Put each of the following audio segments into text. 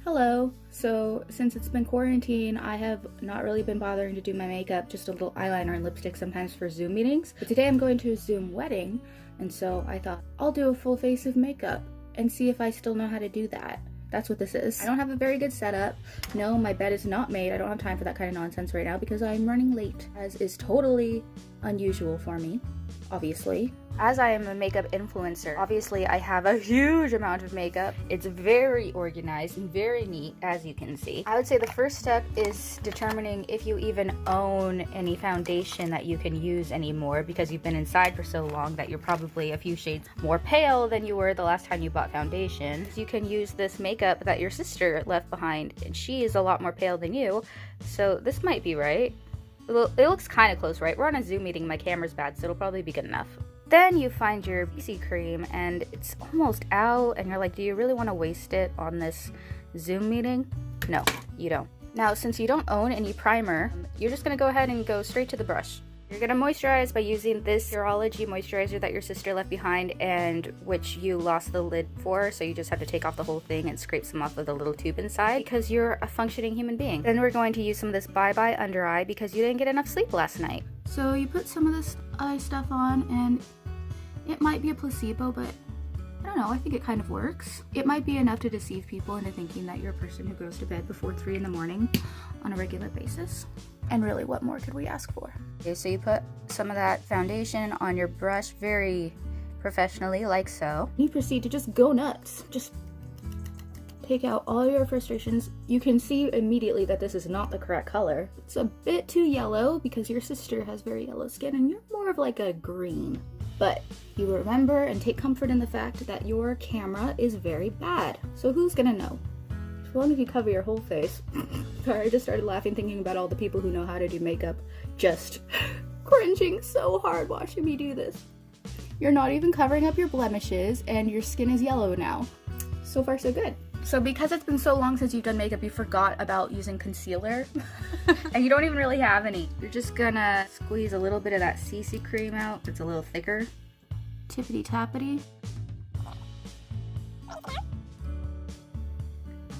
Hello. So since it's been quarantine, I have not really been bothering to do my makeup, just a little eyeliner and lipstick sometimes for Zoom meetings. But today I'm going to a Zoom wedding, and so I thought I'll do a full face of makeup and see if I still know how to do that. That's what this is. I don't have a very good setup. No, my bed is not made. I don't have time for that kind of nonsense right now because I'm running late, as is totally unusual for me, obviously. As I am a makeup influencer, obviously I have a huge amount of makeup. It's very organized and very neat, as you can see. I would say the first step is determining if you even own any foundation that you can use anymore, because you've been inside for so long that you're probably a few shades more pale than you were the last time you bought foundation. You can use this makeup that your sister left behind, and she is a lot more pale than you, so this might be right. It looks kind of close, right? We're on a Zoom meeting, my camera's bad, so it'll probably be good enough. Then you find your BC cream and it's almost out, and you're like, do you really want to waste it on this Zoom meeting? No, you don't. Now, since you don't own any primer, you're just going to go ahead and go straight to the brush. You're going to moisturize by using this Curology moisturizer that your sister left behind, and which you lost the lid for, so you just have to take off the whole thing and scrape some off of the little tube inside because you're a functioning human being. Then we're going to use some of this Bye Bye Under Eye because you didn't get enough sleep last night. So you put some of this eye stuff on, and it might be a placebo, but I don't know, I think it kind of works. It might be enough to deceive people into thinking that you're a person who goes to bed before 3 in the morning on a regular basis. And really, what more could we ask for? Okay, so you put some of that foundation on your brush very professionally, like so. You proceed to just go nuts. Just take out all your frustrations. You can see immediately that this is not the correct color. It's a bit too yellow because your sister has very yellow skin and you're more of like a green. But you remember and take comfort in the fact that your camera is very bad. So who's gonna know? As long as you cover your whole face. Sorry, I just started laughing thinking about all the people who know how to do makeup just cringing so hard watching me do this. You're not even covering up your blemishes and your skin is yellow now. So far so good. So because it's been so long since you've done makeup, you forgot about using concealer and you don't even really have any. You're just gonna squeeze a little bit of that CC cream out. It's a little thicker. Tippity tappity.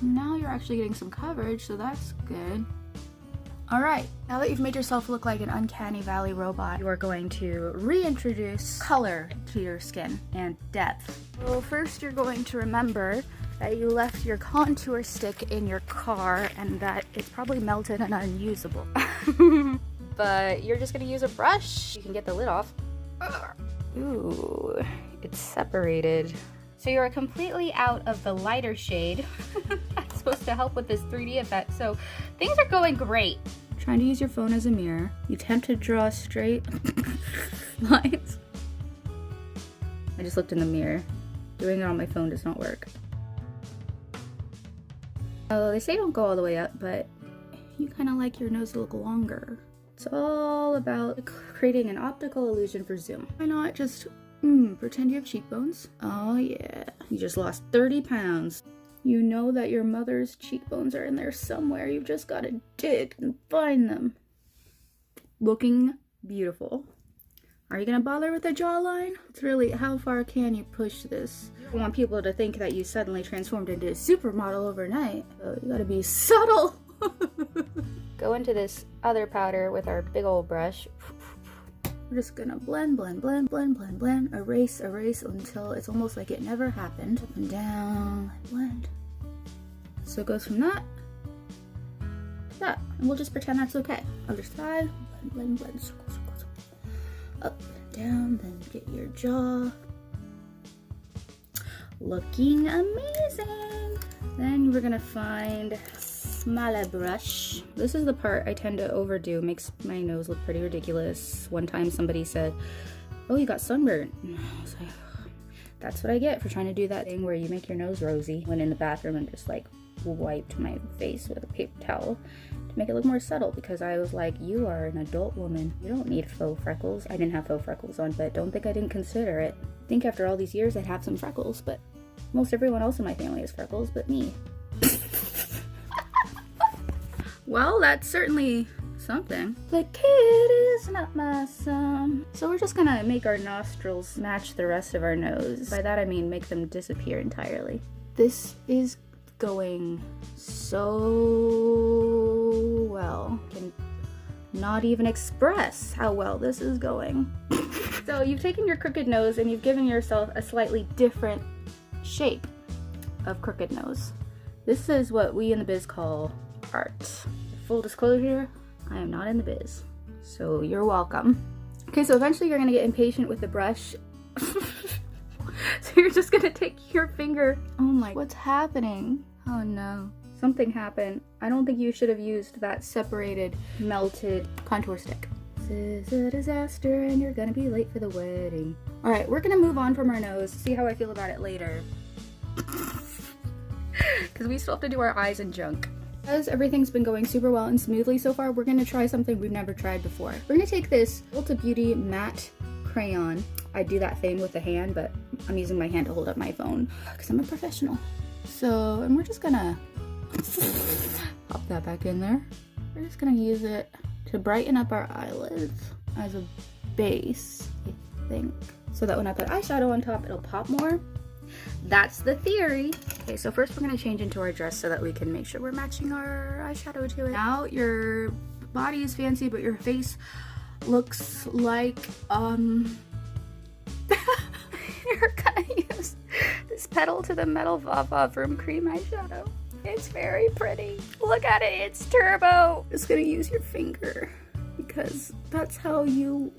Now you're actually getting some coverage, so that's good. Alright, now that you've made yourself look like an uncanny valley robot, you are going to reintroduce color to your skin and depth. So first you're going to remember that you left your contour stick in your car and that it's probably melted and unusable. But you're just gonna use a brush. You can get the lid off. Ooh, it's separated. So you're completely out of the lighter shade. That's supposed to help with this 3D effect. So things are going great. Trying to use your phone as a mirror. You attempt to draw straight lines. I just looked in the mirror. Doing it on my phone does not work. Oh, they say don't go all the way up, but you kind of like your nose to look longer. It's all about creating an optical illusion for Zoom. Why not just pretend you have cheekbones? Oh yeah, you just lost 30 pounds. You know that your mother's cheekbones are in there somewhere. You've just got to dig and find them. Looking beautiful. Are you gonna bother with the jawline? It's really, how far can you push this? You don't want people to think that you suddenly transformed into a supermodel overnight. So you gotta be subtle. Go into this other powder with our big old brush. We're just gonna blend, blend, blend, blend, blend, blend, erase, erase until it's almost like it never happened. Up and down, blend. So it goes from that to that. And we'll just pretend that's okay. Other side, blend, blend, blend, circle, circle, circle. Up and down, then get your jaw. Looking amazing. Then we're gonna find smaller brush. This is the part I tend to overdo. Makes my nose look pretty ridiculous. One time somebody said, oh, you got sunburn. I was like, that's what I get for trying to do that thing where you make your nose rosy. Went in the bathroom and just like wiped my face with a paper towel to make it look more subtle, because I was like, you are an adult woman. You don't need faux freckles. I didn't have faux freckles on, but don't think I didn't consider it. I think after all these years I'd have some freckles, but most everyone else in my family has freckles but me. Well, that's certainly something. The kid is not my son. So we're just gonna make our nostrils match the rest of our nose. By that I mean make them disappear entirely. This is going so well. Can not even express how well this is going. So you've taken your crooked nose and you've given yourself a slightly different shape of crooked nose. This is what we in the biz call art. Full disclosure, I am not in the biz, so you're welcome. Okay, so eventually you're gonna get impatient with the brush. So you're just gonna take your finger. Oh my, what's happening? Oh no, something happened. I don't think you should have used that separated, melted contour stick. This is a disaster and you're gonna be late for the wedding. All right, we're gonna move on from our nose, see how I feel about it later. Because we still have to do our eyes and junk. Because everything's been going super well and smoothly so far, we're gonna try something we've never tried before. We're gonna take this Ulta Beauty matte crayon. I do that thing with the hand, but I'm using my hand to hold up my phone because I'm a professional. So, and we're just gonna pop that back in there. We're just gonna use it to brighten up our eyelids as a base, I think. So that when I put eyeshadow on top, it'll pop more. That's the theory. Okay, so first we're gonna change into our dress so that we can make sure we're matching our eyeshadow to it. Now your body is fancy, but your face looks like, you're gonna use this Pedal to the Metal Vava Vroom Cream eyeshadow. It's very pretty. Look at it, it's turbo. Just gonna use your finger because that's how you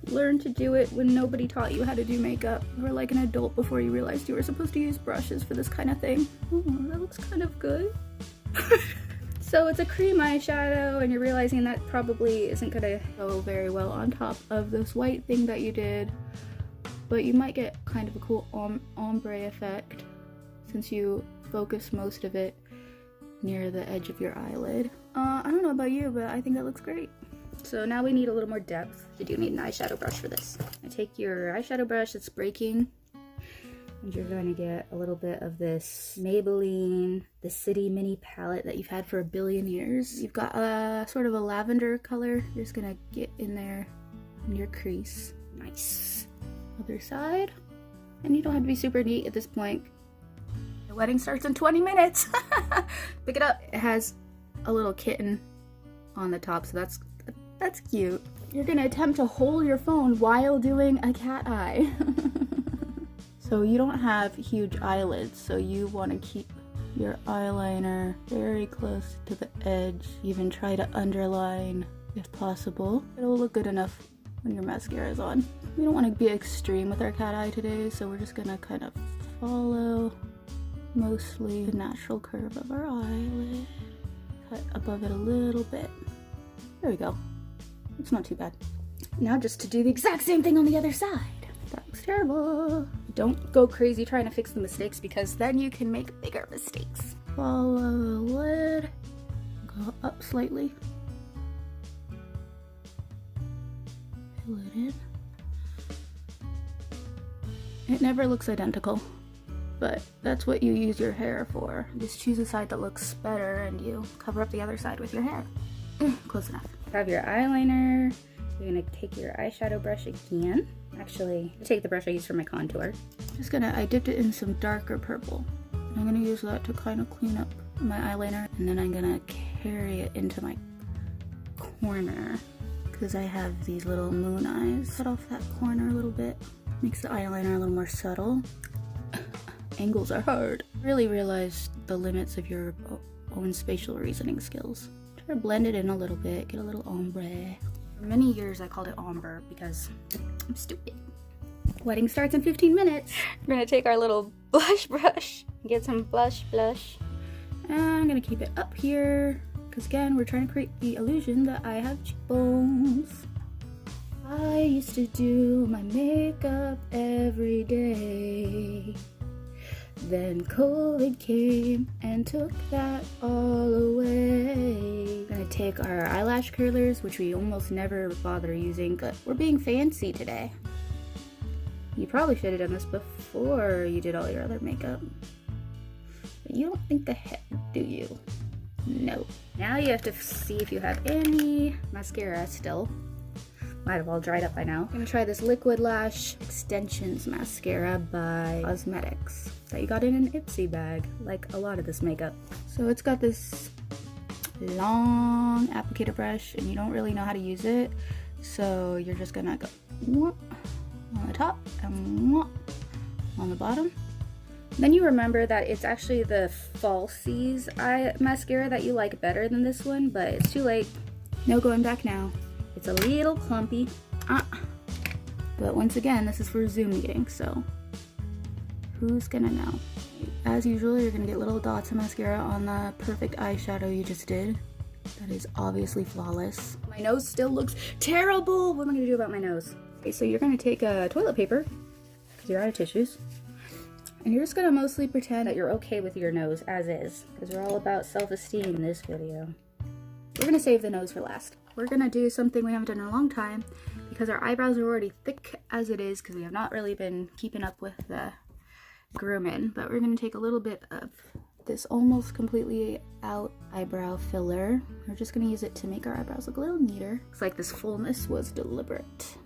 learn to do it when nobody taught you how to do makeup. You were like an adult before you realized you were supposed to use brushes for this kind of thing. Oh, that looks kind of good. So it's a cream eyeshadow and you're realizing that probably isn't gonna go very well on top of this white thing that you did, but you might get kind of a cool ombre effect since you focus most of it near the edge of your eyelid. I don't know about you, but I think that looks great. So now we need a little more depth. You do need an eyeshadow brush for this. I take your eyeshadow brush that's breaking, and you're going to get a little bit of this Maybelline, the City Mini palette that you've had for a billion years. You've got a sort of a lavender color. You're just gonna get in there in your crease. Nice. Other side. And you don't have to be super neat at this point. The wedding starts in 20 minutes. Pick it up. It has a little kitten on the top, so that's cute. You're gonna attempt to hold your phone while doing a cat eye. So you don't have huge eyelids, so you want to keep your eyeliner very close to the edge. Even try to underline if possible. It'll look good enough when your mascara is on. We don't want to be extreme with our cat eye today, so we're just gonna kind of follow mostly the natural curve of our eyelid. Cut above it a little bit. There we go. It's not too bad. Now just to do the exact same thing on the other side. That looks terrible. Don't go crazy trying to fix the mistakes because then you can make bigger mistakes. Follow the lid. Go up slightly. Fill it in. It never looks identical, but that's what you use your hair for. Just choose a side that looks better and you cover up the other side with your hair. Close enough. Have your eyeliner. You're gonna take your eyeshadow brush again. Actually, take the brush I used for my contour. I dipped it in some darker purple. I'm gonna use that to kind of clean up my eyeliner, and then I'm gonna carry it into my corner because I have these little moon eyes. Cut off that corner a little bit. Makes the eyeliner a little more subtle. Angles are hard. Really realize the limits of your own spatial reasoning skills. Try to blend it in a little bit, get a little ombre. For many years I called it ombre because I'm stupid. Wedding starts in 15 minutes. We're gonna take our little blush brush and get some blush. And I'm gonna keep it up here because again, we're trying to create the illusion that I have cheekbones. I used to do my makeup every day. Then COVID came and took that all away. We're gonna take our eyelash curlers, which we almost never bother using, but we're being fancy today. You probably should have done this before you did all your other makeup. But you don't think ahead, do you? No. Now you have to see if you have any mascara still. Might have all dried up by now. I'm gonna try this Liquid Lash Extensions Mascara by Cosmetics. that you got in an Ipsy bag, like a lot of this makeup. So it's got this long applicator brush and you don't really know how to use it. So you're just gonna go on the top and on the bottom. Then you remember that it's actually the Falsies eye mascara that you like better than this one, but it's too late. No going back now. It's a little clumpy. But once again, this is for Zoom meetings, so who's gonna know? As usual, you're gonna get little dots of mascara on the perfect eyeshadow you just did. That is obviously flawless. My nose still looks terrible. What am I gonna do about my nose? Okay, so you're gonna take toilet paper, because you're out of tissues. And you're just gonna mostly pretend that you're okay with your nose as is, because we're all about self-esteem in this video. We're gonna save the nose for last. We're gonna do something we haven't done in a long time, because our eyebrows are already thick as it is, because we have not really been keeping up with the grooming. But we're gonna take a little bit of this almost completely out eyebrow filler. We're just gonna use it to make our eyebrows look a little neater. Looks like this fullness was deliberate.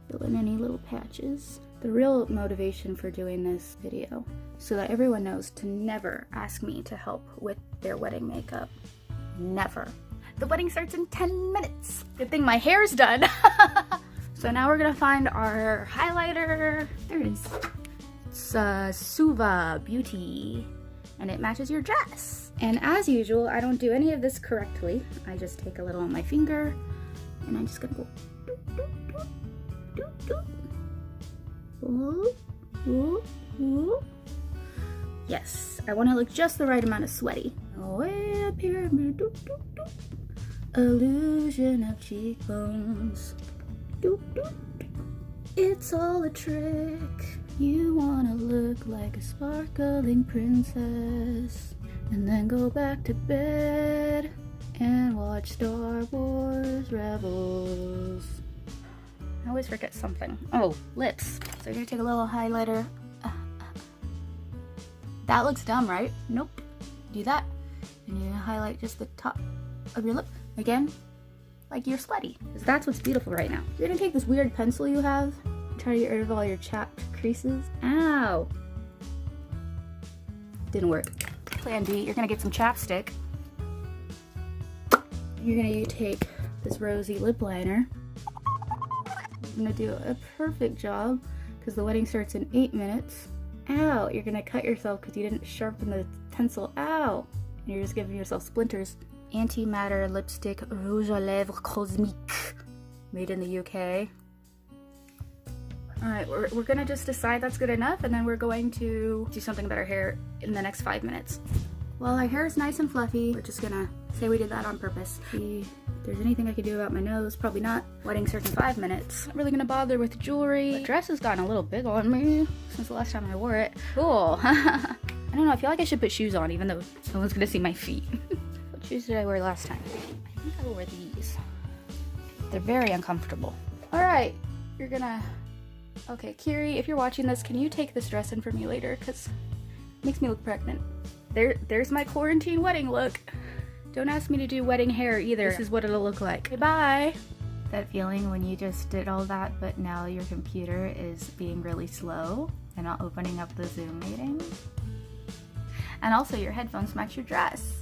Fill in any little patches. The real motivation for doing this video, so that everyone knows to never ask me to help with their wedding makeup. Never. The wedding starts in 10 minutes. Good thing my hair's done. So now we're gonna find our highlighter. There it is. It's Suva Beauty, and it matches your dress. And as usual, I don't do any of this correctly. I just take a little on my finger, and I'm just gonna go doop, doop, doop, doop, doop. Ooh, ooh, ooh. Yes, I want to look just the right amount of sweaty. Way up here, doop, doop, doop. Illusion of cheekbones. Doop, doop. It's all a trick. You want to look like a sparkling princess, and then go back to bed and watch Star Wars Rebels. I always forget something. Oh, lips. So you're gonna take a little highlighter. That looks dumb, right? Nope. Do that. And you're gonna highlight just the top of your lip. Again, like you're sweaty. Because that's what's beautiful right now. You're gonna take this weird pencil you have and try to get rid of all your chapped creases. Ow! Didn't work. Plan B, you're gonna get some chapstick. You're gonna take this rosy lip liner. I'm gonna do a perfect job because the wedding starts in 8 minutes. Ow, you're gonna cut yourself because you didn't sharpen the pencil. Ow, and you're just giving yourself splinters. Antimatter lipstick rouge à lèvres cosmique, made in the UK. All right, we're gonna just decide that's good enough, and then we're going to do something about our hair in the next 5 minutes. While our hair is nice and fluffy, we're just gonna say we did that on purpose. See if there's anything I could do about my nose. Probably not. Wedding starts in 5 minutes. Not really gonna bother with jewelry. The dress has gotten a little big on me since the last time I wore it. Cool. I don't know, I feel like I should put shoes on even though no one's gonna see my feet. What shoes did I wear last time? I think I wore these. They're very uncomfortable. All right, you're gonna... Okay, Kiri, if you're watching this, can you take this dress in for me later? Because it makes me look pregnant. There's my quarantine wedding look. Don't ask me to do wedding hair either. This is what it'll look like. Okay, bye! That feeling when you just did all that, but now your computer is being really slow and not opening up the Zoom meeting. And also your headphones match your dress.